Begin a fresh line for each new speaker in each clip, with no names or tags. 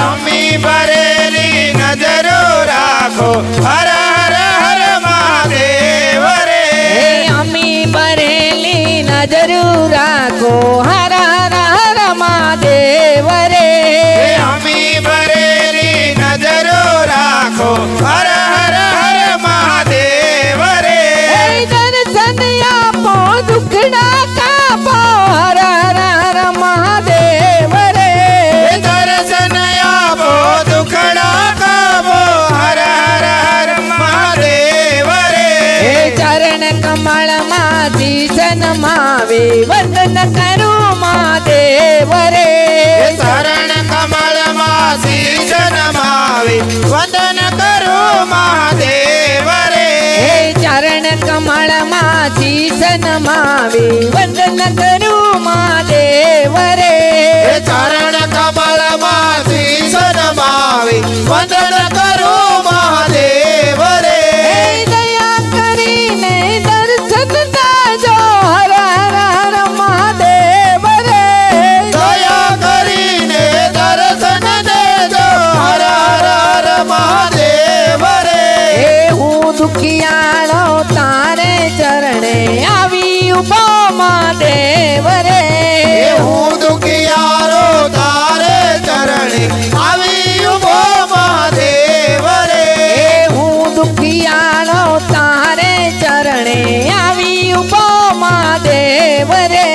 અમી ભરેલી નજરો રાખો હર હર હર મહાદેવ રે
અમી ભરેલી નજરો રાખો હર હર હર મહાદેવ રે
અમી ભરેલી નજરો રાખો હર હર હર મહાદેવ રે
દર્શન આપો દુખડા કાપો હર હર હર મહાદેવ રે
દર્શન આપો દુખડા કાપો હર હર હર મહાદેવ રે
ચરણ કમળ માંથી જન્માવે વંદન કરું મહાદેવ રે
શરણ કમળ માં શીશ નમાવી વંદન કરું મહાદેવ રે
ચરણ કમળ માંથી જન્માવે વંદન કરું મહાદેવ રે
ચરણ કમળ માં શીશ નમાવી વંદન કરું મહાદેવ રે
દયા કરીને દર્શન દેજો હર હર હર મહાદેવ રે
દયા કરીને દર્શન દેજો હર હર હર મહાદેવ રે
હું દુખિયાળો તારે ચરણે આવી ઉભો મહાદેવ રે
હું દુખિયારો તારે ચરણે આવી ઉભો મહાદેવ રે
હું દુખિયાળો તારે ચરણે આવી ઉભો મહાદેવ રે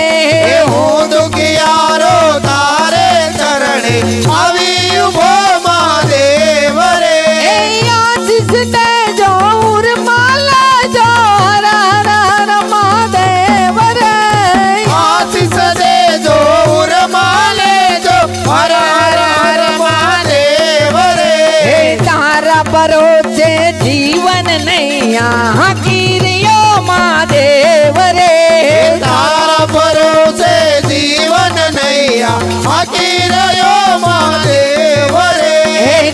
હું દુખિયારો તારે ચરણે આવી ઉભો મહાદેવ રે
આશીષ દેજો ઉર્માલા જો હર હર હર મહાદેવ રે
આશીષ દેજો ઉરમાં લેજો હર હર હર મહાદેવ રે
તારા ભરોસે જીવન નૈયા હકીરિયો મહાદેવ રે
તારા ભરોસે જીવન નૈયા હકી રહ્યો મહાદેવ રે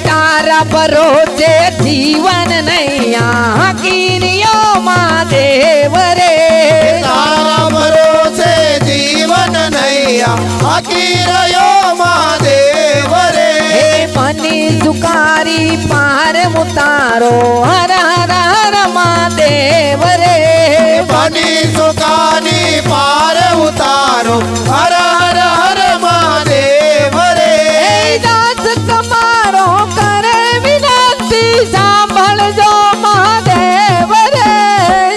તારા ભરોસે જીવન નૈયા હકીરિયો મહાદેવ રે
તારા ભરોસે જીવન નૈયા હકી રહ્યો મહાદેવ રે
મની સુકારી પાર મુતારો હર હર હર મહાદેવ રે
બની સુકાની પાર ઉતારો હર હર હર મહાદેવ રે
દાસ તમારો કરે વિનંતી સાંભળજો મહાદેવ રે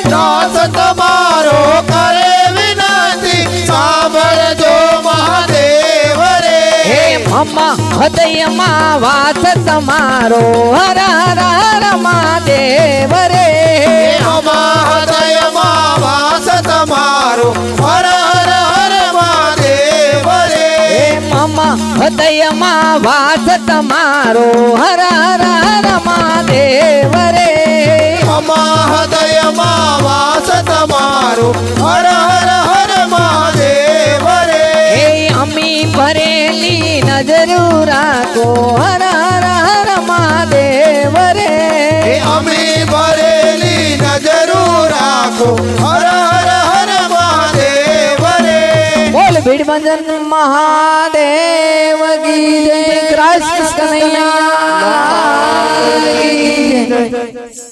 દાસ તમારો કરે વિનંતી સાંભળજો મહાદેવ રે
મમ્મા હૃદયમાં વાસ તમારો હર હર હર મહાદેવ રે
અમા હૃદયમાં વાસ તમારો હર હર હર મહાદેવ રે
મમ્મા હૃદયમાં વાસ તમારો હર હર હર મહાદેવ રે
અમા હૃદયમાં વાસ તમારો હર હર હર મહાદેવ રે
અમી ભરેલી નજરો રાખો હર હર હર મહાદેવ રે
અમી ભરેલી નજરો રાખો હર હર હર મહાદેવ રે
બોલ ભીડભંજન મહાદેવ કી જય કૃષ્ણ કનૈયા કી જય